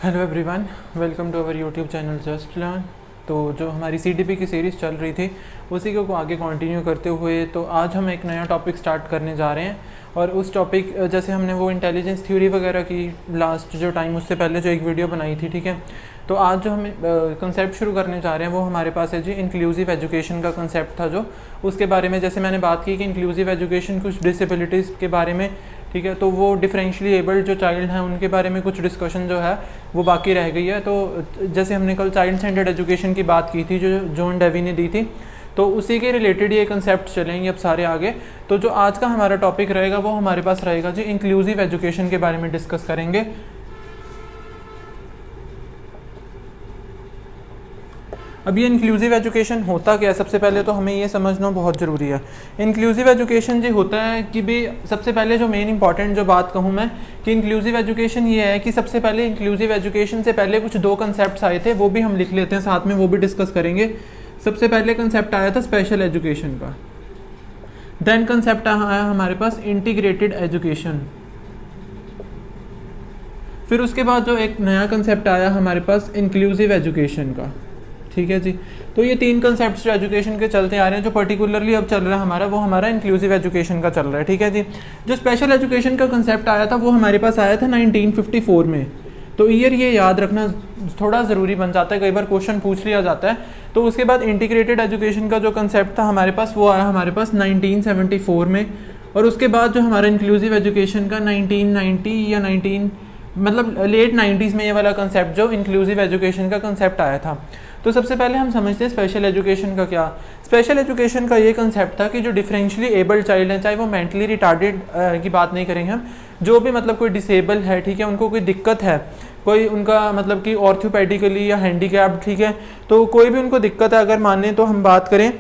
Hello everyone, welcome to our YouTube channel just learn. तो जो हमारी सीडीपी की सीरीज़ चल रही थी उसी को आगे कंटिन्यू करते हुए तो आज हम एक नया टॉपिक स्टार्ट करने जा रहे हैं। और उस टॉपिक जैसे हमने वो इंटेलिजेंस थ्योरी वगैरह की लास्ट जो टाइम उससे पहले जो एक वीडियो बनाई थी, ठीक है। तो आज जो हम कंसेप्ट शुरू करने जा रहे हैं वो हमारे पास है जी इंक्लूसिव एजुकेशन का कंसेप्ट था जो उसके बारे में जैसे मैंने बात की कि इंक्लूसिव एजुकेशन कुछ डिसेबिलिटीज़ के बारे में, ठीक है। तो वो डिफरेंशियली एबल्ड जो चाइल्ड हैं उनके बारे में कुछ डिस्कशन जो है वो बाकी रह गई है। तो जैसे हमने कल चाइल्ड सेंटर्ड एजुकेशन की बात की थी जो जॉन डेवी ने दी थी, तो उसी के रिलेटेड ये कंसेप्ट चलेंगे अब सारे आगे। तो जो आज का हमारा टॉपिक रहेगा वो हमारे पास रहेगा जी इंक्लूसिव एजुकेशन के बारे में डिस्कस करेंगे। अब ये इंक्लूसिव एजुकेशन होता क्या है, सबसे पहले तो हमें ये समझना बहुत ज़रूरी है। इंक्लूसिव एजुकेशन जी होता है कि भी सबसे पहले जो मेन इंपॉर्टेंट जो बात कहूँ मैं कि इंक्लूसिव एजुकेशन ये है कि सबसे पहले इंक्लूसिव एजुकेशन से पहले कुछ दो कंसेप्ट आए थे, वो भी हम लिख लेते हैं साथ में, वो भी डिस्कस करेंगे। सबसे पहले कंसेप्ट आया था स्पेशल एजुकेशन का, देन कंसेप्ट आया हमारे पास इंटीग्रेटेड एजुकेशन, फिर उसके बाद जो एक नया कंसेप्ट आया हमारे पास इंक्लूसिव एजुकेशन का, ठीक है जी। तो ये तीन कंसेप्ट्स जो एजुकेशन के चलते आ रहे हैं, जो पर्टिकुलरली अब चल रहा है हमारा वो हमारा इंक्लूसिव एजुकेशन का चल रहा है, ठीक है जी। जो स्पेशल एजुकेशन का कंसेप्ट आया था वो हमारे पास आया था 1954 में। तो ईयर ये याद रखना थोड़ा ज़रूरी बन जाता है, कई बार क्वेश्चन पूछ लिया जाता है। तो उसके बाद इंटीग्रेटेड एजुकेशन का जो कंसेप्ट था हमारे पास वो आया हमारे पास 1974 में। और उसके बाद जो हमारा इंक्लूसिव एजुकेशन का 1990 या 19 मतलब लेट 90s में ये वाला कंसेप्ट जो इंक्लूसिव एजुकेशन का कंसेप्ट आया था। तो सबसे पहले हम समझते हैं स्पेशल एजुकेशन का क्या। स्पेशल एजुकेशन का ये कंसेप्ट था कि जो डिफरेंशियली एबल्ड चाइल्ड हैं, चाहे वो मेंटली रिटार्डेड की बात नहीं करेंगे हम, जो भी मतलब कोई डिसेबल है, ठीक है, उनको कोई दिक्कत है, कोई उनका मतलब कि ऑर्थोपेडिकली या हैंडीकैप्ड, ठीक है, तो कोई भी उनको दिक्कत है, अगर माने तो हम बात करें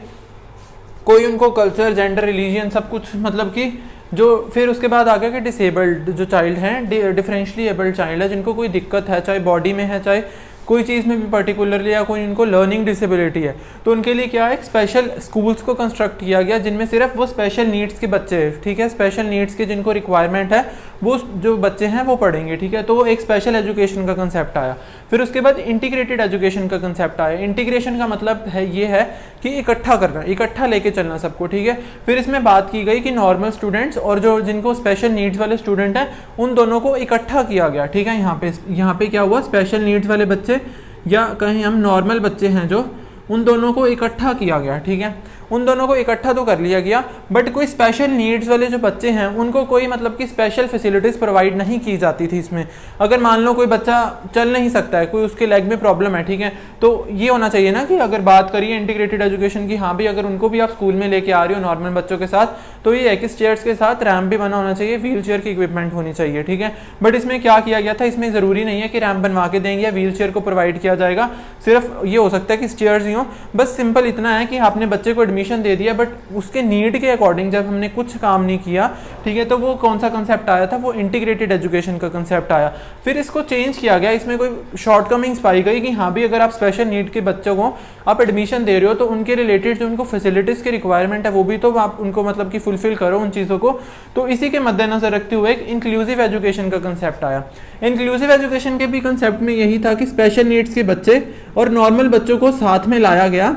कोई उनको कल्चर, जेंडर, रिलीजन सब कुछ मतलब कि जो फिर उसके बाद आ गया कि डिसेबल्ड जो चाइल्ड हैं, डिफरेंशियली एबल्ड चाइल्ड है जिनको कोई दिक्कत है, चाहे बॉडी में है चाहे कोई चीज़ में भी पर्टिकुलरली, या कोई इनको लर्निंग डिसेबिलिटी है, तो उनके लिए क्या है, एक स्पेशल स्कूल्स को कंस्ट्रक्ट किया गया जिनमें सिर्फ वो स्पेशल नीड्स के बच्चे, ठीक है, स्पेशल नीड्स के जिनको रिक्वायरमेंट है वो जो बच्चे हैं वो पढ़ेंगे, ठीक है। तो वो एक स्पेशल एजुकेशन का कंसेप्ट आया। फिर उसके बाद इंटीग्रेटेड एजुकेशन का कंसेप्ट आया। इंटीग्रेशन का मतलब है ये है कि इकट्ठा करना, इकट्ठा लेके चलना सबको, ठीक है। फिर इसमें बात की गई कि नॉर्मल स्टूडेंट्स और जो जिनको स्पेशल नीड्स वाले स्टूडेंट हैं उन दोनों को इकट्ठा किया गया, ठीक है। यहाँ पे क्या हुआ, स्पेशल नीड्स वाले बच्चे या कहीं हम नॉर्मल बच्चे हैं जो, उन दोनों को इकट्ठा किया गया, ठीक है। उन दोनों को इकट्ठा तो कर लिया गया, बट कोई स्पेशल नीड्स वाले जो बच्चे हैं उनको कोई मतलब कि स्पेशल फैसिलिटीज़ प्रोवाइड नहीं की जाती थी इसमें। अगर मान लो कोई बच्चा चल नहीं सकता है, कोई उसके लेग में प्रॉब्लम है, ठीक है, तो ये होना चाहिए ना कि अगर बात करिए इंटीग्रेटेड एजुकेशन की, हाँ भी अगर उनको भी आप स्कूल में लेके आ रही हो नॉर्मल बच्चों के साथ, तो ये एक चेयर्स के साथ रैम्प भी बना होना चाहिए, व्हील चेयर की इक्विपमेंट होनी चाहिए, ठीक है। बट इसमें क्या किया गया था, इसमें ज़रूरी नहीं है कि रैम्प बनवा के देंगे या व्हील चेयर को प्रोवाइड किया जाएगा, सिर्फ ये हो सकता है कि चेयर्स ही हों। बस सिंपल इतना है कि आपने बच्चे को एडमिशन दे दिया, बट उसके नीड के अकॉर्डिंग जब हमने कुछ काम नहीं किया, ठीक है, तो वो कौन सा कंसेप्ट आया था, वो इंटीग्रेटेड एजुकेशन का कंसेप्ट आया। फिर इसको चेंज किया गया, इसमें कोई शॉर्टकमिंग्स पाई गई कि हाँ भी अगर आप स्पेशल नीड के बच्चों को आप एडमिशन दे रहे हो तो उनके रिलेटेड जो उनको फैसिलिटीज़ की रिक्वायरमेंट है वो भी तो आप उनको मतलब कि फुलफिल करो उन चीज़ों को। तो इसी के मद्देनजर रखते हुए एक इंक्लूसिव एजुकेशन का कंसेप्ट आया। इंक्लूसिव एजुकेशन के भी कंसेप्ट में यही था कि स्पेशल नीड्स के बच्चे और नॉर्मल बच्चों को साथ में लाया गया,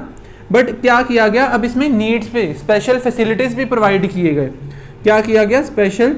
बट क्या किया गया, अब इसमें नीड्स पे स्पेशल फैसिलिटीज़ भी प्रोवाइड किए गए। क्या किया गया, स्पेशल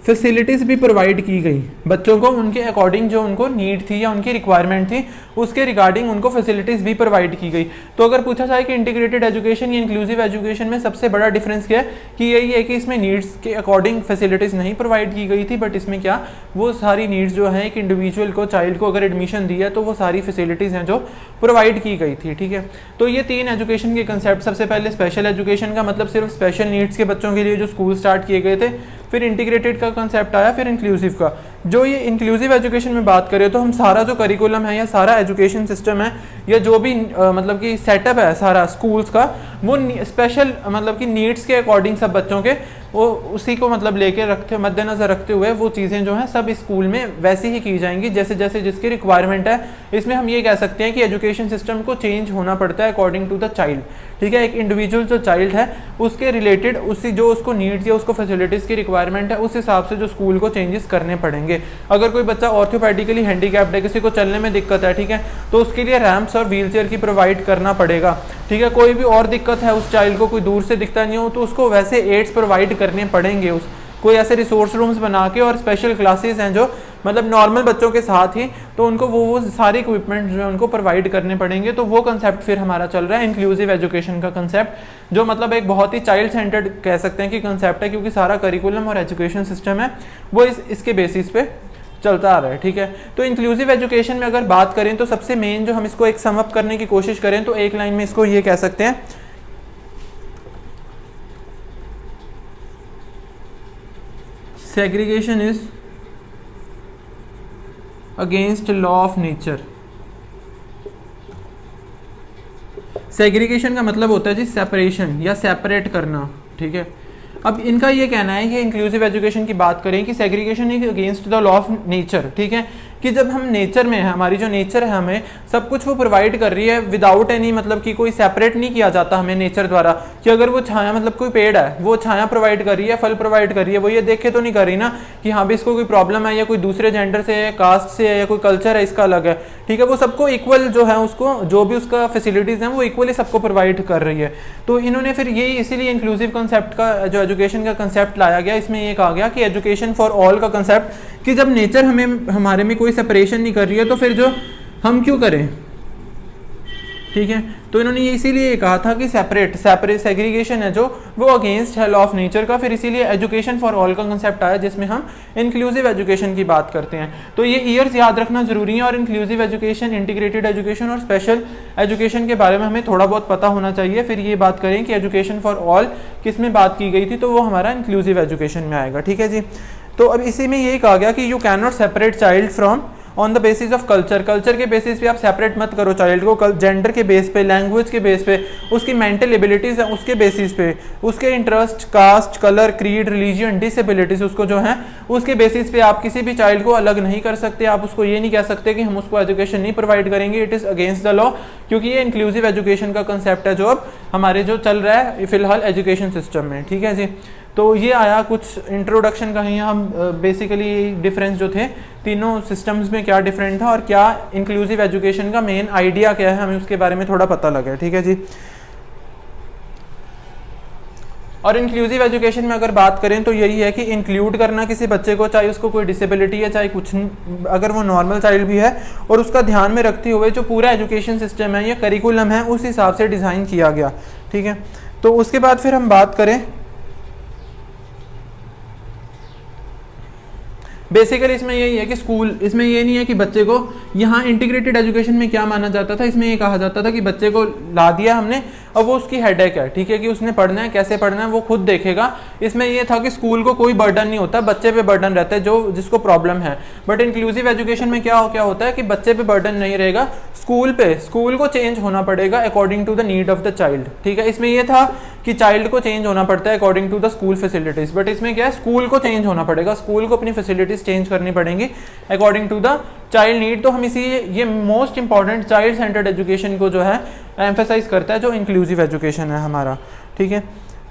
फैसिलिटीज़ भी प्रोवाइड की गई बच्चों को, उनके अकॉर्डिंग जो उनको नीड थी या उनकी रिक्वायरमेंट थी उसके रिगार्डिंग उनको फैसिलिटीज़ भी प्रोवाइड की गई। तो अगर पूछा जाए कि इंटीग्रेटेड एजुकेशन या इंक्लूसिव एजुकेशन में सबसे बड़ा डिफरेंस क्या है, कि यही है कि इसमें नीड्स के अकॉर्डिंग फैसिलिटीज़ नहीं प्रोवाइड की गई थी, बट इसमें क्या वो सारी नीड्स जो है एक इंडिविजुअल को, चाइल्ड को अगर एडमिशन दी है तो वो सारी फैसिलिटीज़ हैं जो प्रोवाइड की गई थी, ठीक है। तो ये तीन एजुकेशन के कंसेप्ट, सबसे पहले स्पेशल एजुकेशन का मतलब सिर्फ स्पेशल नीड्स के बच्चों के लिए जो स्कूल स्टार्ट किए गए थे, फिर इंटीग्रेटेड का कंसेप्ट आया, फिर इंक्लूसिव का। जो ये इंक्लूसिव एजुकेशन में बात करें तो हम सारा जो करिकुलम है या सारा एजुकेशन सिस्टम है या जो भी मतलब कि सेटअप है सारा स्कूल्स का, वो स्पेशल मतलब कि नीड्स के अकॉर्डिंग सब बच्चों के वो उसी को मतलब लेके रखते मद्देनज़र रखते हुए वो चीज़ें जो हैं सब स्कूल में वैसी ही की जाएंगी जैसे जैसे जिसकी रिक्वायरमेंट है। इसमें हम ये कह सकते हैं कि एजुकेशन सिस्टम को चेंज होना पड़ता है अकॉर्डिंग टू द चाइल्ड, ठीक है। एक इंडिविजुअल जो चाइल्ड है उसके रिलेटेड उसी जो उसको नीड्स या उसको फैसिलिटीज़ की रिक्वायरमेंट है उस हिसाब से जो स्कूल को चेंजेस करने पड़ेंगे। अगर कोई बच्चा ऑर्थोपेडिकली हैंडीकैप्ड है, किसी को चलने में दिक्कत है, ठीक है, तो उसके लिए रैम्प्स और व्हीलचेयर की प्रोवाइड करना पड़ेगा, ठीक है। कोई भी और दिक्कत है उस चाइल्ड को, कोई दूर से दिखता नहीं हो तो उसको वैसे एड्स प्रोवाइड करने पड़ेंगे। उस कोई ऐसे रिसोर्स रूम्स बना के और स्पेशल क्लासेस हैं जो मतलब नॉर्मल बच्चों के साथ ही, तो उनको वो सारे इक्विपमेंट जो है उनको प्रोवाइड करने पड़ेंगे। तो वो कंसेप्ट फिर हमारा चल रहा है इंक्लूसिव एजुकेशन का कंसेप्ट, जो मतलब एक बहुत ही चाइल्ड सेंटर्ड कह सकते हैं कि कंसेप्ट है, क्योंकि सारा करिकुलम और एजुकेशन सिस्टम है वो इसके बेसिस पे चलता आ रहा है, ठीक है। तो इंक्लूसिव एजुकेशन में अगर बात करें तो सबसे मेन जो हम इसको एक सम अप करने की कोशिश करें तो एक लाइन में इसको ये कह सकते हैं, segregation is against law of nature. Segregation का मतलब होता है जी सेपरेशन या सेपरेट करना, ठीक है। अब इनका ये कहना है कि इंक्लूसिव एजुकेशन की बात करें कि segregation is against the law of nature, ठीक है, कि जब हम नेचर में है, हमारी जो नेचर है हमें सब कुछ वो प्रोवाइड कर रही है विदाउट एनी, मतलब कि कोई सेपरेट नहीं किया जाता हमें नेचर द्वारा कि अगर वो छाया मतलब कोई पेड़ है वो छाया प्रोवाइड कर रही है, फल प्रोवाइड कर रही है, वो ये देखे तो नहीं कर रही ना कि हाँ भी इसको कोई प्रॉब्लम है या कोई दूसरे जेंडर से है, कास्ट से है या कोई कल्चर है इसका अलग है, ठीक है। वो सबको इक्वल जो है उसको जो भी उसका फैसिलिटीज़ हैं वो इक्वली सबको प्रोवाइड कर रही है। तो इन्होंने फिर यही इसीलिए इंक्लूसिव कंसेप्ट का जो एजुकेशन का कंसेप्ट लाया गया, इसमें ये कहा गया कि एजुकेशन फॉर ऑल का कंसेप्ट कि जब नेचर हमें हमारे में कोई सेपरेशन नहीं कर रही है तो फिर जो हम क्यों करें, ठीक है। तो इन्होंने ये इसीलिए कहा था कि सेपरेट सेग्रीगेशन है जो वो अगेंस्ट है लॉ ऑफ नेचर का, फिर इसीलिए एजुकेशन फॉर ऑल का कंसेप्ट आया जिसमें हम इंक्लूसिव एजुकेशन की बात करते हैं। तो ये ईयर्स याद रखना जरूरी है और इंक्लूसिव एजुकेशन, इंटीग्रेटेड एजुकेशन और स्पेशल एजुकेशन के बारे में हमें थोड़ा बहुत पता होना चाहिए। फिर ये बात करें कि एजुकेशन फॉर ऑल किस में बात की गई थी, तो वो हमारा इंक्लूसिव एजुकेशन में आएगा, ठीक है जी। तो अब इसी में यही कहा गया कि you can not separate child from on the basis of culture, culture के बेसिस पे आप सेपरेट मत करो चाइल्ड को, जेंडर के बेस पे, लैंग्वेज के बेस पे, उसकी मेंटल एबिलिटीज़ है उसके बेसिस पे, उसके interest, caste, colour, creed, religion, disabilities उसको जो है उसके बेसिस पे आप किसी भी चाइल्ड को अलग नहीं कर सकते। आप उसको ये नहीं कह सकते कि हम उसको एजुकेशन नहीं प्रोवाइड करेंगे, it is against the law, क्योंकि ये इंक्लूसिव एजुकेशन का कंसेप्ट है जो अब हमारे जो चल रहा है फिलहाल एजुकेशन सिस्टम में, ठीक है जी। तो ये आया कुछ इंट्रोडक्शन का, यहाँ हम बेसिकली डिफरेंस जो थे तीनों सिस्टम्स में क्या डिफरेंट था और क्या इंक्लूसिव एजुकेशन का मेन आइडिया क्या है, हमें उसके बारे में थोड़ा पता लगा, ठीक है जी। और इंक्लूसिव एजुकेशन में अगर बात करें तो यही है कि इंक्लूड करना किसी बच्चे को, चाहे उसको कोई डिसेबिलिटी है चाहे कुछ, अगर वो नॉर्मल चाइल्ड भी है, और उसका ध्यान में रखते हुए जो पूरा एजुकेशन सिस्टम है या करिकुलम है उस हिसाब से डिज़ाइन किया गया, ठीक है। तो उसके बाद फिर हम बात करें बेसिकली इसमें यही है कि स्कूल, इसमें ये नहीं है कि बच्चे को यहाँ इंटीग्रेटेड एजुकेशन में क्या माना जाता था, इसमें ये कहा जाता था कि बच्चे को ला दिया हमने, अब वो उसकी हेडेक है, ठीक है, कि उसने पढ़ना है, कैसे पढ़ना है वो खुद देखेगा। इसमें ये था कि स्कूल को कोई बर्डन नहीं होता, बच्चे पे बर्डन रहता है जो जिसको प्रॉब्लम है। बट इंक्लूसिव एजुकेशन में क्या होता है कि बच्चे पे बर्डन नहीं रहेगा, स्कूल पे, स्कूल को चेंज होना पड़ेगा according to the need of the child, ठीक है। इसमें यह था कि चाइल्ड को चेंज होना पड़ता है according to the school facilities, but इसमें क्या है, स्कूल को चेंज होना पड़ेगा, स्कूल को अपनी फैसिलिटीज चेंज करनी पड़ेंगी according to the child need. तो हम इसी ये most important child centred education को जो है एम्फेसाइज करता है जो इंक्लूसिव एजुकेशन है हमारा, ठीक है।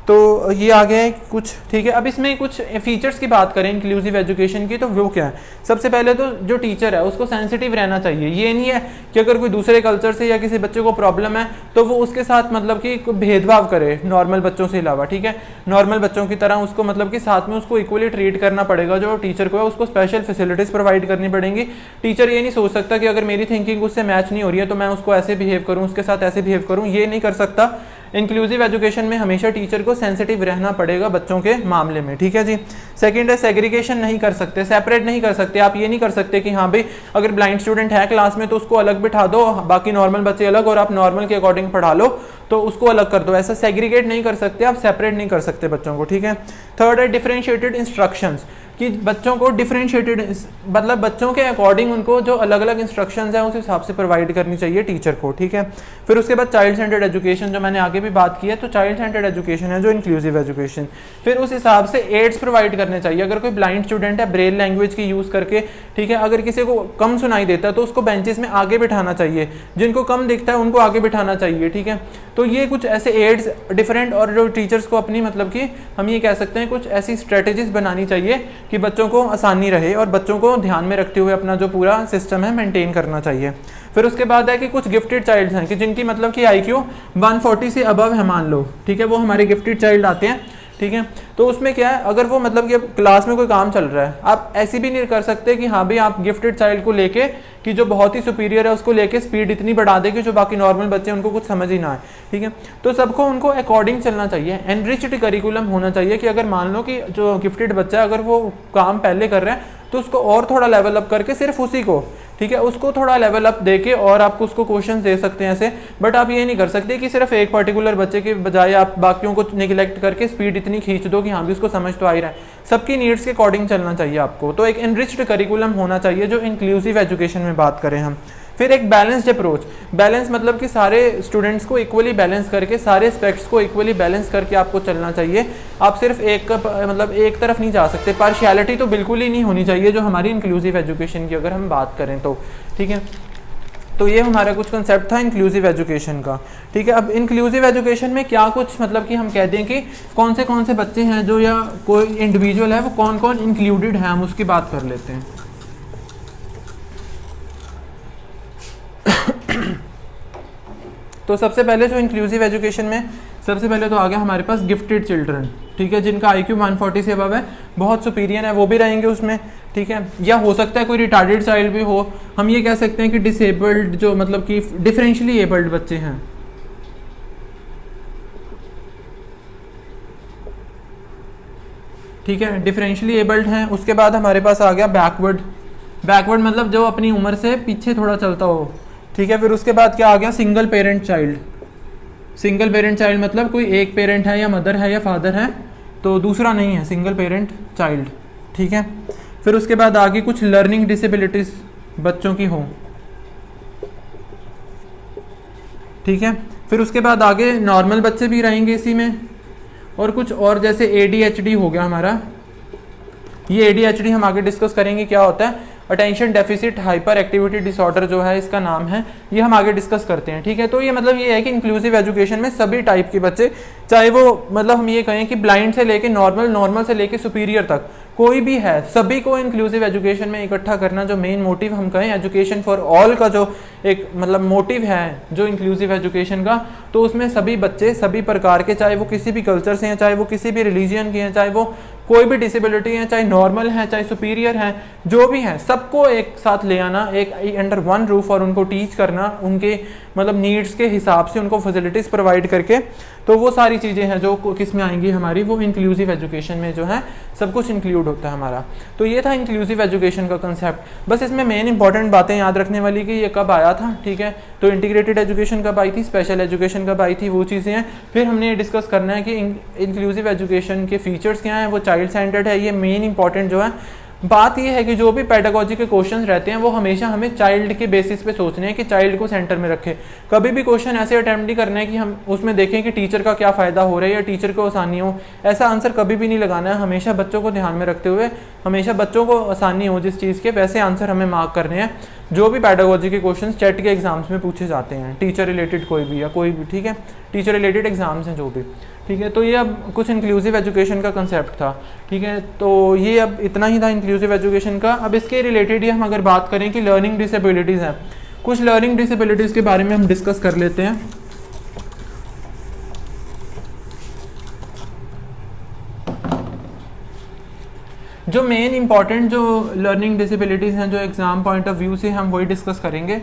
तो ये आ गया है कुछ, ठीक है। अब इसमें कुछ फीचर्स की बात करें इंक्लूसिव एजुकेशन की, तो वो क्या है, सबसे पहले तो जो टीचर है उसको सेंसिटिव रहना चाहिए। ये नहीं है कि अगर कोई दूसरे कल्चर से या किसी बच्चे को प्रॉब्लम है तो वो उसके साथ मतलब कि भेदभाव करे नॉर्मल बच्चों से अलावा, ठीक है, नॉर्मल बच्चों की तरह उसको मतलब कि साथ में उसको इक्वली ट्रीट करना पड़ेगा। जो टीचर को है उसको स्पेशल फैसिलिटीज़ प्रोवाइड करनी पड़ेंगी। टीचर ये नहीं सोच सकता कि अगर मेरी थिंकिंग उससे मैच नहीं हो रही है तो मैं उसको ऐसे बिहेव करूँ, उसके साथ ऐसे बिहेव करूँ, ये नहीं कर सकता। इंक्लूसिव एजुकेशन में हमेशा टीचर को सेंसिटिव रहना पड़ेगा बच्चों के मामले में, ठीक है जी। सेकंड है सेग्रीगेशन नहीं कर सकते, सेपरेट नहीं कर सकते। आप ये नहीं कर सकते कि हाँ भाई अगर ब्लाइंड स्टूडेंट है क्लास में तो उसको अलग बिठा दो, बाकी नॉर्मल बच्चे अलग, और आप नॉर्मल के अकॉर्डिंग पढ़ा लो तो उसको अलग कर दो। ऐसा सेग्रीगेट नहीं कर सकते, आप सेपरेट नहीं कर सकते बच्चों को, ठीक है। थर्ड है डिफरेंशिएटेड इंस्ट्रक्शंस, कि बच्चों को डिफरेंशिएटेड, मतलब बच्चों के अकॉर्डिंग उनको जो अलग अलग इंस्ट्रक्शंस हैं उस हिसाब से प्रोवाइड करनी चाहिए टीचर को, ठीक है। फिर उसके बाद चाइल्ड सेंटर्ड एजुकेशन, जो मैंने आगे भी बात की है, तो चाइल्ड सेंटर्ड एजुकेशन है जो इंक्लूसिव एजुकेशन। फिर उस हिसाब से एड्स प्रोवाइड करने चाहिए। अगर कोई ब्लाइंड स्टूडेंट है, ब्रेल लैंग्वेज की यूज़ करके, ठीक है, अगर किसी को कम सुनाई देता है तो उसको बेंचेस में आगे बिठाना चाहिए, जिनको कम दिखता है उनको आगे बिठाना चाहिए, ठीक है। तो ये कुछ ऐसे एड्स डिफरेंट, और जो टीचर्स को अपनी मतलब कि हम ये कह सकते हैं कुछ ऐसी स्ट्रेटजीज बनानी चाहिए कि बच्चों को आसानी रहे और बच्चों को ध्यान में रखते हुए अपना जो पूरा सिस्टम है मेंटेन करना चाहिए। फिर उसके बाद है कि कुछ गिफ्टेड चाइल्ड्स हैं कि जिनकी मतलब कि IQ 140 से अबव है मान लो, ठीक है, वो हमारे गिफ्टेड चाइल्ड आते हैं, ठीक है। तो उसमें क्या है, अगर वो मतलब कि अब क्लास में कोई काम चल रहा है, आप ऐसी भी नहीं कर सकते कि हाँ भाई आप गिफ्टेड चाइल्ड को लेके कि जो बहुत ही सुपीरियर है उसको लेके स्पीड इतनी बढ़ा दे कि जो बाकी नॉर्मल बच्चे हैं उनको कुछ समझ ही ना आए, ठीक है। तो सबको उनको अकॉर्डिंग चलना चाहिए, एनरिच्ड करिकुलम होना चाहिए कि अगर मान लो कि जो गिफ्टेड बच्चा है अगर वो काम पहले कर रहा है तो उसको और थोड़ा लेवल अप करके सिर्फ उसी को, ठीक है, उसको थोड़ा लेवल अप देके और आपको उसको क्वेश्चन दे सकते हैं ऐसे। बट आप ये नहीं कर सकते कि सिर्फ एक पर्टिकुलर बच्चे के बजाय आप बाकियों को निगलेक्ट करके स्पीड इतनी खींच दो कि हाँ भी उसको समझ तो आ ही रहा है। सबकी नीड्स के अकॉर्डिंग चलना चाहिए आपको। तो एक एनरिच्ड करिकुलम होना चाहिए जो इंक्लूसिव एजुकेशन में बात करें हम। फिर एक बैलेंस्ड अप्रोच, बैलेंस मतलब कि सारे स्टूडेंट्स को इक्वली बैलेंस करके, सारे एस्पेक्ट्स को इक्वली बैलेंस करके आपको चलना चाहिए। आप सिर्फ एक मतलब एक तरफ नहीं जा सकते, पार्शियलिटी तो बिल्कुल ही नहीं होनी चाहिए जो हमारी इंक्लूसिव एजुकेशन की अगर हम बात करें तो, ठीक है। तो ये हमारा कुछ कंसेप्ट था इंक्लूसिव एजुकेशन का, ठीक है। अब इंक्लूसिव एजुकेशन में क्या कुछ मतलब कि हम कह दें कि कौन से बच्चे हैं जो, या कोई इंडिविजुअल है वो कौन कौन इंक्लूडेड है, हम उसकी बात कर लेते हैं। तो सबसे पहले जो इंक्लूसिव एजुकेशन में सबसे पहले तो आ गया हमारे पास गिफ्टेड चिल्ड्रन, ठीक है, जिनका IQ 140 से अबव है, बहुत सुपीरियर है, वो भी रहेंगे उसमें, ठीक है। या हो सकता है कोई रिटार्डेड चाइल्ड भी हो, हम ये कह सकते हैं कि डिसेबल्ड, जो मतलब कि डिफरेंशियली एबल्ड बच्चे हैं, ठीक है, डिफरेंशियली एबल्ड हैं। उसके बाद हमारे पास आ गया बैकवर्ड मतलब जो अपनी उम्र से पीछे थोड़ा चलता हो, ठीक है। फिर उसके बाद क्या आ गया, सिंगल पेरेंट चाइल्ड मतलब कोई एक पेरेंट है, या मदर है या फादर है, तो दूसरा नहीं है, सिंगल पेरेंट चाइल्ड, ठीक है। फिर उसके बाद आगे कुछ लर्निंग डिसेबिलिटीज बच्चों की हो, ठीक है। फिर उसके बाद आगे नॉर्मल बच्चे भी रहेंगे इसी में, और कुछ और जैसे ADHD हो गया हमारा। ये ADHD हम आगे डिस्कस करेंगे क्या होता है, attention deficit hyper activity disorder जो है इसका नाम है, ये हम आगे डिस्कस करते हैं, ठीक है। तो ये मतलब ये है कि इंक्लूसिव एजुकेशन में सभी टाइप के बच्चे, चाहे वो मतलब हम ये कहें कि ब्लाइंड से लेके नॉर्मल से लेके सुपीरियर तक कोई भी है, सभी को इंक्लूसिव एजुकेशन में इकट्ठा करना, जो मेन मोटिव हम कहें एजुकेशन फॉर ऑल का जो एक मतलब मोटिव है जो इंक्लूसिव एजुकेशन का, तो उसमें सभी बच्चे सभी प्रकार के, चाहे वो किसी भी कल्चर से हैं, चाहे वो किसी भी रिलीजन के हैं, चाहे वो कोई भी डिसेबिलिटी है, चाहे नॉर्मल है, चाहे सुपीरियर है, जो भी है, सबको एक साथ ले आना एक अंडर वन रूफ और उनको टीच करना, उनके मतलब नीड्स के हिसाब से उनको फैसिलिटीज़ प्रोवाइड करके। तो वो सारी चीज़ें हैं जो किस में आएंगी हमारी, वो इंक्लूसिव एजुकेशन में जो है सब कुछ इंक्लूड होता है हमारा। तो ये था इंक्लूसिव एजुकेशन का कंसेप्ट। बस इसमें मेन इंपॉर्टेंट बातें याद रखने वाली कि ये कब आया था, ठीक है। तो इंटीग्रेटेड एजुकेशन कब आई थी, स्पेशल एजुकेशन कब आई थी, वो चीज़ें हैं। फिर हमने ये डिस्कस करना है कि इंक्लूसिव एजुकेशन के फीचर्स क्या हैं, वो चाइल्ड सेंटर्ड है, ये मेन इंपॉर्टेंट जो है बात ये है कि जो भी पेडागोजी के क्वेश्चंस रहते हैं वो हमेशा हमें चाइल्ड के बेसिस पे सोचने हैं कि चाइल्ड को सेंटर में रखें। कभी भी क्वेश्चन ऐसे अटेम्प्ट नहीं करना है कि हम उसमें देखें कि टीचर का क्या फ़ायदा हो रहा है या टीचर को आसानी हो, ऐसा आंसर कभी भी नहीं लगाना है। हमेशा बच्चों को ध्यान में रखते हुए, हमेशा बच्चों को आसानी हो जिस चीज़ के, वैसे आंसर हमें मार्क करने हैं जो भी पेडागोजी के क्वेश्चन चैट के एग्जाम्स में पूछे जाते हैं, टीचर रिलेटेड कोई भी या कोई भी, ठीक है, टीचर रिलेटेड एग्जाम्स हैं जो भी, ठीक है। तो ये अब कुछ इंक्लूसिव एजुकेशन का कंसेप्ट था, ठीक है। तो ये अब इतना ही था इंक्लूसिव एजुकेशन का। अब इसके रिलेटेड ही हम अगर बात करें कि लर्निंग डिसेबिलिटीज़ हैं, कुछ लर्निंग डिसेबिलिटीज़ के बारे में हम डिस्कस कर लेते हैं। जो मेन इंपॉर्टेंट जो लर्निंग डिसेबिलिटीज़ हैं जो एग्ज़ाम पॉइंट ऑफ व्यू से हम वही डिस्कस करेंगे।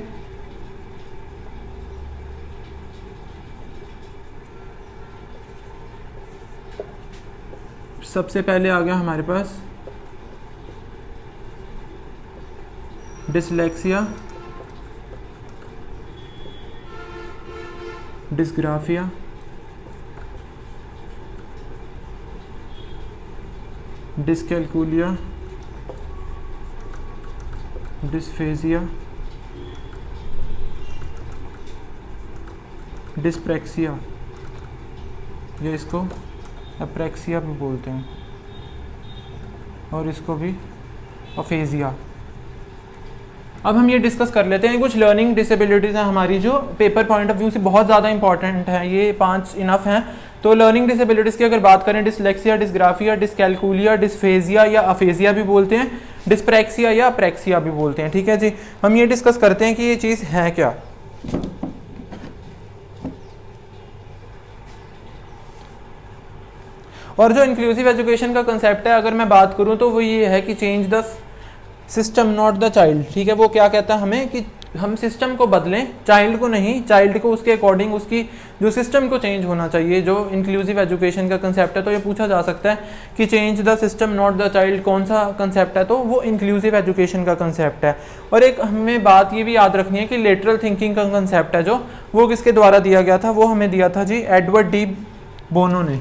सबसे पहले आ गया हमारे पास dyslexia, dysgraphia, dyscalculia, dysphagia, dyspraxia, या इसको अप्रैक्सिया भी बोलते हैं, और इसको भी अफेजिया। अब हम ये डिस्कस कर लेते हैं कुछ लर्निंग डिसेबिलिटीज़ हैं हमारी जो पेपर पॉइंट ऑफ व्यू से बहुत ज़्यादा इंपॉर्टेंट है। ये 5 इनफ हैं। तो लर्निंग डिसेबिलिटीज़ की अगर बात करें, डिसलेक्सिया, डिसग्राफिया, डिसकैलकुलिया, डिस्फेजिया या अफेजिया भी बोलते हैं, डिस्प्रैक्सिया या अप्रैक्सिया भी बोलते हैं। ठीक है जी, हम ये डिस्कस करते हैं कि ये चीज़ है क्या। और जो इंक्लूसिव एजुकेशन का कंसेप्ट है अगर मैं बात करूं तो वो ये है कि change the system not the child. ठीक है, वो क्या कहता है हमें कि हम सिस्टम को बदलें, चाइल्ड को नहीं। चाइल्ड को उसके अकॉर्डिंग उसकी जो सिस्टम को चेंज होना चाहिए, जो इंक्लूसिव एजुकेशन का कंसेप्ट है। तो ये पूछा जा सकता है कि change the system not the child कौन सा कंसेप्ट है, तो वो इंक्लूसिव एजुकेशन का कंसेप्ट है। और एक हमें बात ये भी याद रखनी है कि लेटरल थिंकिंग का कंसेप्ट है जो, वो किसके द्वारा दिया गया था, वो हमें दिया था जी एडवर्ड डी बोनो ने।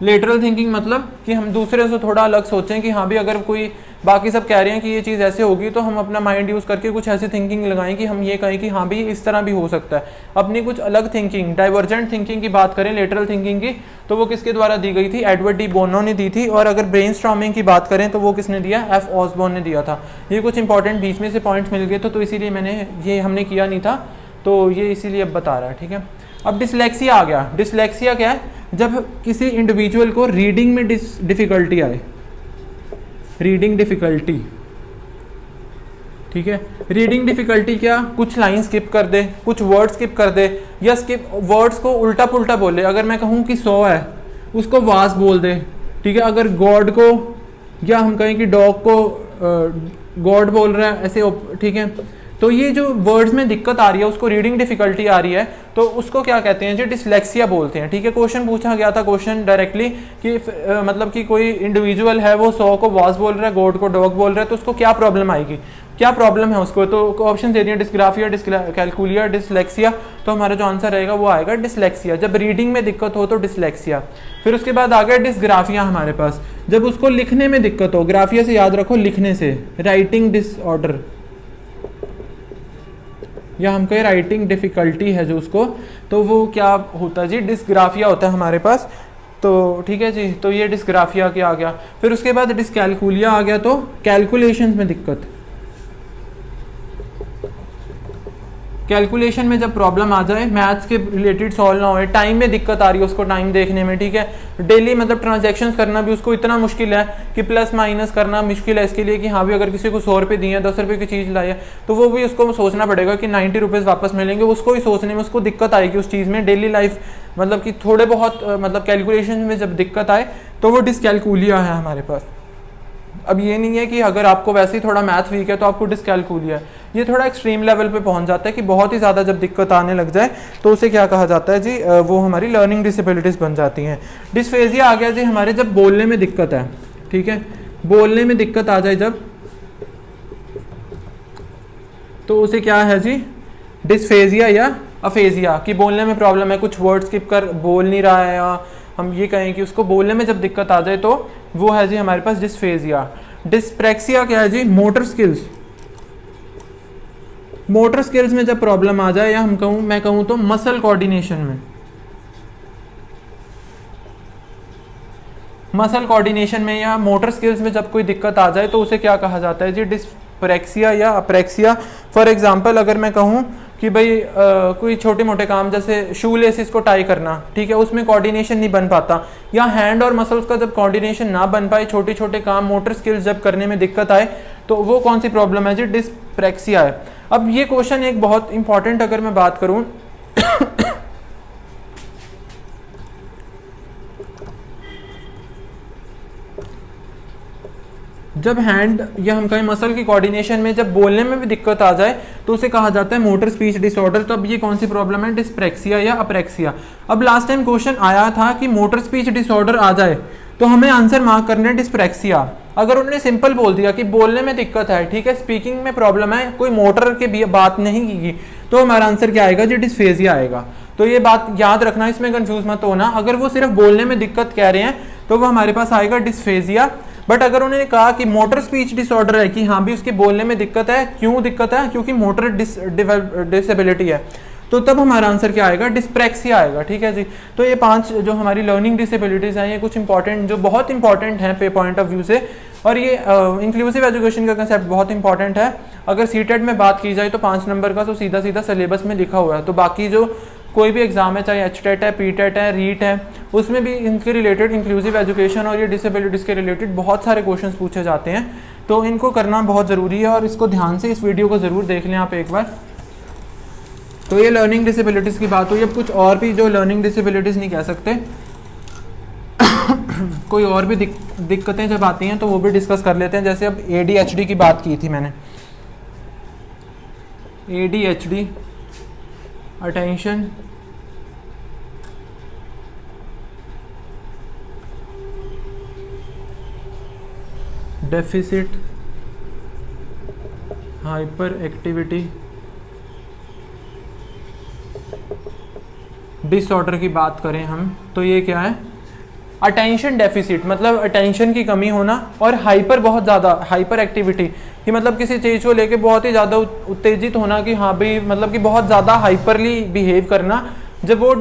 लेटरल थिंकिंग मतलब कि हम दूसरे से थोड़ा अलग सोचें कि हाँ भी अगर कोई बाकी सब कह रहे हैं कि ये चीज़ ऐसे होगी तो हम अपना माइंड यूज़ करके कुछ ऐसी थिंकिंग लगाएं कि हम ये कहें कि हाँ भी इस तरह भी हो सकता है। अपनी कुछ अलग थिंकिंग, डाइवर्जेंट थिंकिंग की बात करें लेटरल थिंकिंग की, तो वो किसके द्वारा दी गई थी, एडवर्ड डी बोनो ने दी थी। और अगर ब्रेनस्टॉर्मिंग की बात करें तो वो किसने दिया, एफ ऑसबॉर्न ने दिया था। ये कुछ इंपॉर्टेंट बीच में से पॉइंट्स मिल गए तो इसीलिए मैंने ये हमने किया नहीं था, तो ये इसीलिए अब बता रहा है। ठीक है, अब डिसलेक्सिया आ गया। डिसलेक्सिया क्या है, जब किसी इंडिविजुअल को रीडिंग में डिफिकल्टी आए, रीडिंग डिफिकल्टी। ठीक है, रीडिंग डिफिकल्टी क्या, कुछ लाइन स्किप कर दे, कुछ वर्ड स्किप कर दे, या स्किप वर्ड्स को उल्टा पुल्टा बोले। अगर मैं कहूँ कि 100 है, उसको वास बोल दे। ठीक है, अगर गॉड को, या हम कहें कि डॉग को गॉड बोल रहा है ऐसे। ठीक है, तो ये जो वर्ड्स में दिक्कत आ रही है, उसको रीडिंग डिफिकल्टी आ रही है, तो उसको क्या कहते हैं जी, डिसलेक्सिया बोलते हैं। ठीक है, क्वेश्चन पूछा गया था, क्वेश्चन डायरेक्टली कि मतलब कि कोई इंडिविजुअल है वो 100 को वॉस बोल रहा है, गॉड को डॉग बोल रहा है, तो उसको क्या प्रॉब्लम आएगी, क्या प्रॉब्लम है उसको। तो ऑप्शन दे दिए, डिस्ग्राफिया, डिसकैलकुलिया, डिसलेक्सिया। तो हमारा जो आंसर रहेगा वो आएगा डिसलेक्सिया। जब रीडिंग में दिक्कत हो तो डिसलेक्सिया। फिर उसके बाद आ गया डिसग्राफिया हमारे पास, जब उसको लिखने में दिक्कत हो। ग्राफिया से याद रखो लिखने से, राइटिंग डिसऑर्डर, या हम कहें राइटिंग डिफिकल्टी है जो उसको, तो वो क्या होता है जी, डिसग्राफिया होता है हमारे पास। तो ठीक है जी, तो ये डिसग्राफिया क्या आ गया। फिर उसके बाद डिसकैलकुलिया आ गया, तो कैलकुलेशंस में दिक्कत, कैलकुलेशन में जब प्रॉब्लम आ जाए, मैथ्स के रिलेटेड सॉल्व ना हो, टाइम में दिक्कत आ रही है उसको, टाइम देखने में। ठीक है, डेली मतलब ट्रांजैक्शंस करना भी उसको इतना मुश्किल है कि प्लस माइनस करना मुश्किल है इसके लिए कि हाँ भी अगर किसी को 100 रुपये दिए हैं, 10 रुपये की चीज़ लाई है, तो वो भी उसको सोचना पड़ेगा कि 90 रुपीज़ वापस मिलेंगे। उसको ही सोचने में उसको दिक्कत आएगी उस चीज़ में, डेली लाइफ मतलब कि थोड़े बहुत मतलब कैलकुलेशन में जब दिक्कत आए तो वो डिसकैलकुलिया है हमारे पास। अब ये नहीं है कि अगर आपको वैसे ही थोड़ा मैथ वीक है तो आपको डिसकैलकुलिया है, ये थोड़ा एक्सट्रीम लेवल पे पहुंच जाता है कि बहुत ही ज़्यादा जब दिक्कत आने लग जाए तो उसे क्या कहा जाता है जी, वो हमारी लर्निंग डिसेबिलिटीज़ बन जाती हैं। डिस्फेजिया आ गया जी हमारे, जब बोलने में दिक्कत है। ठीक है, बोलने में दिक्कत आ जाए जब, तो उसे क्या है जी, डिस्फेजिया या अफेजिया, कि बोलने में प्रॉब्लम है, कुछ वर्ड स्किप कर बोल नहीं रहा है, या हम ये कहें कि उसको बोलने में जब दिक्कत आ जाए तो वो है जी हमारे पास डिस्फेजिया। डिस्प्रैक्सिया क्या है जी, मोटर स्किल्स, मोटर स्किल्स में जब प्रॉब्लम आ जाए, या मैं कहूं तो मसल कोऑर्डिनेशन में, मसल कोऑर्डिनेशन में या मोटर स्किल्स में जब कोई दिक्कत आ जाए तो उसे क्या कहा जाता है जी, डिस्प्रैक्सिया या अप्रैक्सिया। फॉर एग्जांपल अगर मैं कहूं कि भाई कोई छोटे मोटे काम जैसे शू लेसिस को टाई करना, ठीक है, उसमें कोऑर्डिनेशन नहीं बन पाता, या हैंड और मसल्स का जब कोऑर्डिनेशन ना बन पाए, छोटे छोटे काम मोटर स्किल्स जब करने में दिक्कत आए, तो वो कौन सी प्रॉब्लम है जी, डिस्प्रैक्सिया है। अब ये क्वेश्चन एक बहुत इंपॉर्टेंट अगर मैं बात करूं जब हैंड या हम कहें मसल की कोऑर्डिनेशन में जब बोलने में भी दिक्कत आ जाए तो उसे कहा जाता है मोटर स्पीच डिसऑर्डर। तो अब ये कौन सी प्रॉब्लम है, डिस्प्रैक्सिया या अप्रैक्सिया। अब लास्ट टाइम क्वेश्चन आया था कि मोटर स्पीच डिसऑर्डर आ जाए तो हमें आंसर मार्क करना है डिस्प्रैक्सिया। अगर उन्होंने सिंपल बोल दिया कि बोलने में दिक्कत है, ठीक है, स्पीकिंग में प्रॉब्लम है, कोई मोटर की भी बात नहीं की, तो हमारा आंसर क्या आएगा जी, डिस्फेजिया आएगा। तो ये बात याद रखना, इसमें कंफ्यूज मत होना। अगर वो सिर्फ बोलने में दिक्कत कह रहे हैं तो वो हमारे पास आएगा डिस्फेजिया। बट अगर उन्होंने कहा कि मोटर स्पीच डिसऑर्डर है, कि हाँ भी उसके बोलने में दिक्कत है, क्यों दिक्कत है, क्योंकि मोटर डिसेबिलिटी है, तो तब हमारा आंसर क्या आएगा, डिस्प्रेक्सिया आएगा। ठीक है जी। तो ये 5 जो हमारी लर्निंग डिसेबिलिटीज़ हैं, ये कुछ इंपॉर्टेंट, जो बहुत इंपॉर्टेंट हैं पे पॉइंट ऑफ व्यू से, और ये इंक्लूसिव एजुकेशन का कंसेप्ट बहुत इंपॉर्टेंट है। अगर सीटेट में बात की जाए तो 5 नंबर का तो सीधा सीधा सिलेबस में लिखा हुआ है। तो बाकी जो कोई भी एग्जाम है, चाहे एचटेट है, पीटेट है, रीट है, उसमें भी इनके रिलेटेड इंक्लूसिव एजुकेशन और ये डिसेबिलिटीज़ के रिलेटेड बहुत सारे क्वेश्चन पूछे जाते हैं। तो इनको करना बहुत ज़रूरी है और इसको ध्यान से इस वीडियो को ज़रूर देख लें आप एक बार। तो ये लर्निंग डिसेबिलिटीज़ की बात हुई। अब कुछ और भी जो लर्निंग डिसेबिलिटीज़ नहीं कह सकते कोई और भी दिक्कतें जब आती हैं तो वो भी डिस्कस कर लेते हैं। जैसे अब ADHD की बात की थी मैंने, ADHD attention deficit hyper activity disorder की बात करें हम, तो ये क्या है, अटेंशन डेफिसिट मतलब अटेंशन की कमी होना, और हाइपर बहुत ज़्यादा, हाइपर एक्टिविटी कि मतलब किसी चीज़ को लेके बहुत ही ज़्यादा उत्तेजित होना, कि हाँ भाई मतलब कि बहुत ज़्यादा हाइपरली बिहेव करना। जब वो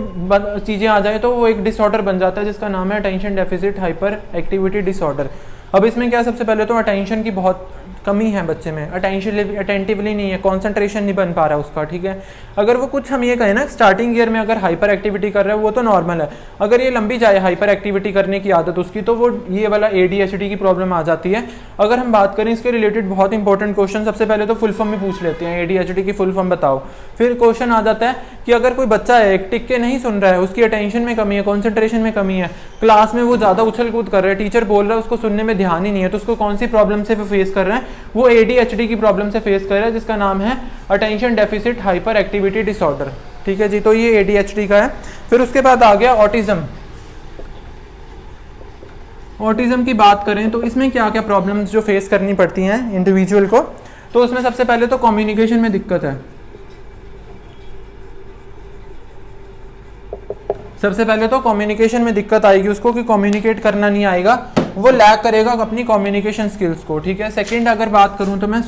चीज़ें आ जाए तो वो एक डिसऑर्डर बन जाता है जिसका नाम है attention deficit hyper activity disorder. अब इसमें क्या, सबसे पहले तो अटेंशन की बहुत कमी है बच्चे में, अटेंटिवली नहीं है, कंसंट्रेशन नहीं बन पा रहा उसका। ठीक है, अगर वो कुछ हम ये कहें ना स्टार्टिंग ईयर में अगर हाइपर एक्टिविटी कर रहा है वो तो नॉर्मल है, अगर ये लंबी जाए हाइपर एक्टिविटी करने की आदत उसकी, तो वो ये वाला ADHD की प्रॉब्लम आ जाती है। अगर हम बात करें इसके रिलेटेड बहुत इंपॉर्टेंट क्वेश्चन, सबसे पहले तो फुल फॉर्म में पूछ लेते हैं, ADHD की फुल फॉर्म बताओ। फिर क्वेश्चन आ जाता है कि अगर कोई बच्चा है टिक के नहीं सुन रहा है, उसकी अटेंशन में कमी है, कॉन्सेंट्रेशन में कमी है, क्लास में वो ज़्यादा उछल कूद कर रहा है, टीचर बोल रहा है उसको सुनने में ध्यान ही नहीं है, तो उसको कौन सी प्रॉब्लम से फेस कर रहे हैं, वो ADHD की प्रॉब्लम से फेस कर रहा है जिसका नाम है attention deficit hyper activity disorder. ठीक है जी, तो ये ADHD का है। फिर उसके बाद आ गया ऑटिज्म। ऑटिज्म की बात करें तो इसमें क्या क्या प्रॉब्लम्स जो फेस करनी पड़ती हैं इंडिविजुअल को, तो उसमें सबसे पहले तो कम्युनिकेशन में दिक्कत है। सबसे पहले तो कम्युनिकेशन में दिक्कत आएगी उसको, कि कम्युनिकेट करना नहीं आएगा, वो लैक करेगा अपनी कम्युनिकेशन स्किल्स को। ठीक है। सेकंड अगर बात करूं तो मैं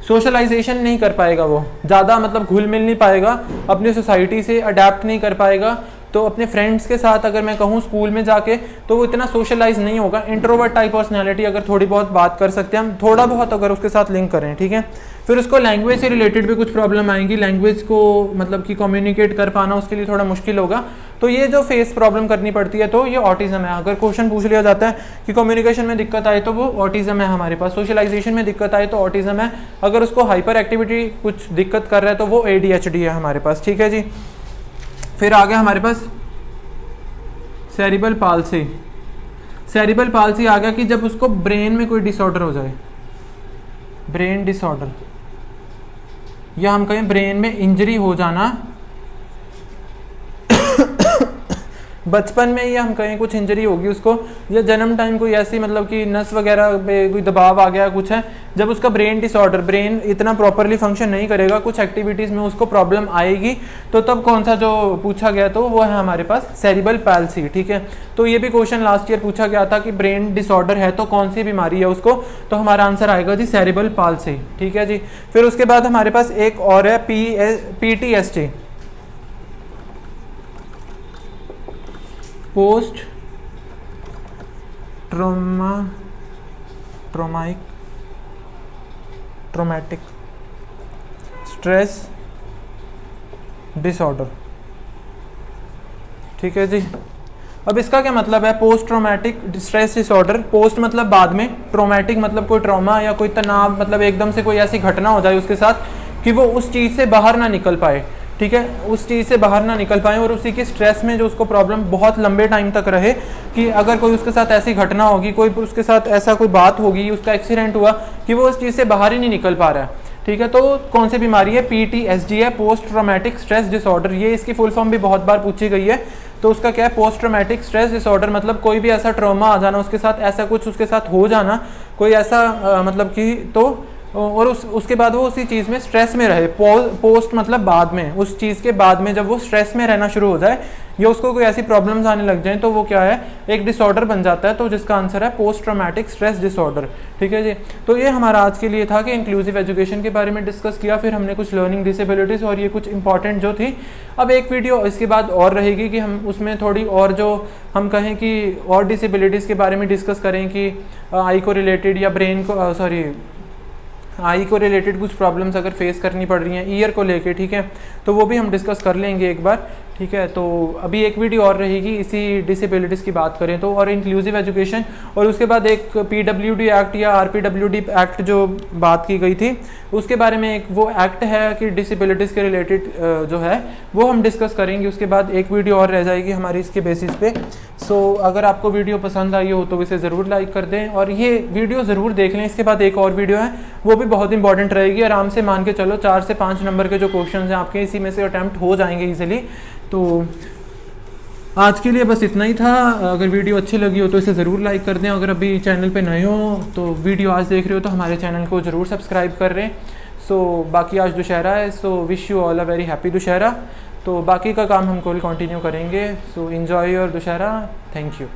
सोशलाइजेशन नहीं कर पाएगा, वो ज़्यादा मतलब घुल मिल नहीं पाएगा, अपनी सोसाइटी से अडेप्ट नहीं कर पाएगा। तो अपने फ्रेंड्स के साथ अगर मैं कहूँ स्कूल में जाके, तो वो इतना सोशलाइज नहीं होगा। इंट्रोवर्ट टाइप पर्सनैलिटी, अगर थोड़ी बहुत बात कर सकते हैं हम, थोड़ा बहुत अगर उसके साथ लिंक करें। ठीक है। फिर उसको लैंग्वेज से रिलेटेड भी कुछ प्रॉब्लम आएंगी, लैंग्वेज को मतलब कि कम्युनिकेट कर पाना उसके लिए थोड़ा मुश्किल होगा। तो ये जो फेस प्रॉब्लम करनी पड़ती है, तो ये ऑटिज्म है। अगर क्वेश्चन पूछ लिया जाता है कि कम्युनिकेशन में दिक्कत आए तो वो ऑटिज्म है हमारे पास, सोशलाइजेशन में दिक्कत आए तो ऑटिज्म है, अगर उसको हाइपर एक्टिविटी कुछ दिक्कत कर रहा है तो वो ADHD है हमारे पास। ठीक है जी। फिर आ गया हमारे पास सेरिब्रल पाल्सी। सेरिब्रल पाल्सी आ गया कि जब उसको ब्रेन में कोई डिसऑर्डर हो जाए, ब्रेन डिसऑर्डर, या हम कहें ब्रेन में इंजरी हो जाना, बचपन में ही हम कहें कुछ इंजरी होगी उसको, या जन्म टाइम कोई ऐसी मतलब कि नस वगैरह पे कोई दबाव आ गया कुछ है, जब उसका ब्रेन डिसऑर्डर, ब्रेन इतना प्रॉपरली फंक्शन नहीं करेगा, कुछ एक्टिविटीज़ में उसको प्रॉब्लम आएगी, तो तब कौन सा जो पूछा गया तो वो है हमारे पास सेरिब्रल पैल्सी। ठीक है। तो ये भी क्वेश्चन लास्ट ईयर पूछा गया था कि ब्रेन डिसऑर्डर है तो कौन सी बीमारी है उसको, तो हमारा आंसर आएगा जी सेरिब्रल पाल्सी। ठीक है जी। फिर उसके बाद हमारे पास एक और है PTSD, post traumatic stress disorder. ठीक है जी। अब इसका क्या मतलब है, post traumatic stress disorder, post मतलब बाद में, ट्रॉमेटिक मतलब कोई ट्रॉमा या कोई तनाव, मतलब एकदम से कोई ऐसी घटना हो जाए उसके साथ कि वो उस चीज़ से बाहर ना निकल पाए। ठीक है, उस चीज़ से बाहर ना निकल पाए और उसी की स्ट्रेस में जो उसको प्रॉब्लम बहुत लंबे टाइम तक रहे, कि अगर कोई उसके साथ ऐसी घटना होगी, कोई उसके साथ ऐसा कोई बात होगी, उसका एक्सीडेंट हुआ कि वो उस चीज़ से बाहर ही नहीं निकल पा रहा है। ठीक है। तो कौन सी बीमारी है, PTSD है, पोस्ट ट्रॉमेटिक स्ट्रेस डिसऑर्डर। ये इसकी फुल फॉर्म भी बहुत बार पूछी गई है, तो उसका क्या है, पोस्ट ट्रॉमेटिक स्ट्रेस डिसऑर्डर, मतलब कोई भी ऐसा ट्रॉमा आ जाना उसके साथ, ऐसा कुछ उसके साथ हो जाना, कोई ऐसा मतलब कि तो और उसके बाद वो उसी चीज़ में स्ट्रेस में रहे। पोस्ट मतलब बाद में, उस चीज़ के बाद में जब वो स्ट्रेस में रहना शुरू हो जाए या उसको कोई ऐसी प्रॉब्लम्स आने लग जाएं तो वो क्या है, एक डिसऑर्डर बन जाता है। तो जिसका आंसर है पोस्ट ट्रॉमेटिक स्ट्रेस डिसऑर्डर। ठीक है जी। तो ये हमारा आज के लिए था कि इंक्लूसिव एजुकेशन के बारे में डिस्कस किया, फिर हमने कुछ लर्निंग डिसेबिलिटीज़ और ये कुछ इंपॉर्टेंट जो थी। अब एक वीडियो इसके बाद और रहेगी कि हम उसमें थोड़ी और जो हम कहें कि और डिसेबिलिटीज़ के बारे में डिस्कस करें कि आई को रिलेटेड या ब्रेन को सॉरी आई को रिलेटेड कुछ प्रॉब्लम्स अगर फेस करनी पड़ रही हैं ईयर को लेके, ठीक है, तो वो भी हम डिस्कस कर लेंगे एक बार। ठीक है, तो अभी एक वीडियो और रहेगी इसी डिसेबिलिटीज़ की बात करें तो, और इंक्लूसिव एजुकेशन, और उसके बाद एक PWD एक्ट या RPWD एक्ट जो बात की गई थी उसके बारे में, एक वो एक्ट है कि डिसेबिलिटीज़ के रिलेटेड जो है वो हम डिस्कस करेंगे। उसके बाद एक वीडियो और रह जाएगी हमारी इसके बेसिस पे। सो अगर आपको वीडियो पसंद आई हो तो इसे ज़रूर लाइक कर दें और ये वीडियो ज़रूर देख लें। इसके बाद एक और वीडियो है वो भी बहुत इंपॉर्टेंट रहेगी। आराम से मान के चलो 4 से 5 नंबर के जो क्वेश्चन हैं आपके इसी में से अटैम्प्ट हो जाएंगे ईजिली। तो आज के लिए बस इतना ही था। अगर वीडियो अच्छी लगी हो तो इसे ज़रूर लाइक कर दें। अगर अभी चैनल पे नए हो तो वीडियो आज देख रहे हो तो हमारे चैनल को ज़रूर सब्सक्राइब कर रहे हैं। सो बाकी आज दुशहरा है, so wish you all a very happy Dussehra. तो बाकी का काम हम कल कंटिन्यू करेंगे। So enjoy your Dussehra. Thank you.